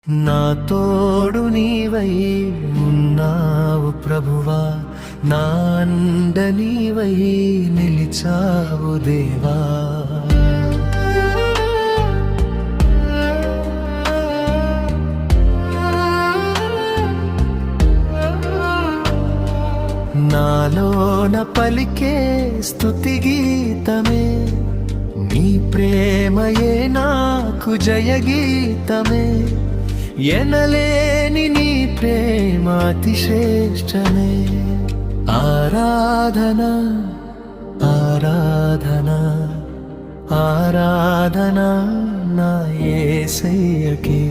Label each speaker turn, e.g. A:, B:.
A: నా తోడు నీవై ఉన్నావు ప్రభువా, నా అండ నీవై నిలిచావు దేవా. నాలోన పలికే స్తుతి గీతమే, నీ ప్రేమయే నాకు జయ గీతమే. ఎనలేని నీ ప్రేమ అతిశ్రేష్టమే. ఆరాధన ఆరాధన ఆరాధన నా యేసయ్యకే.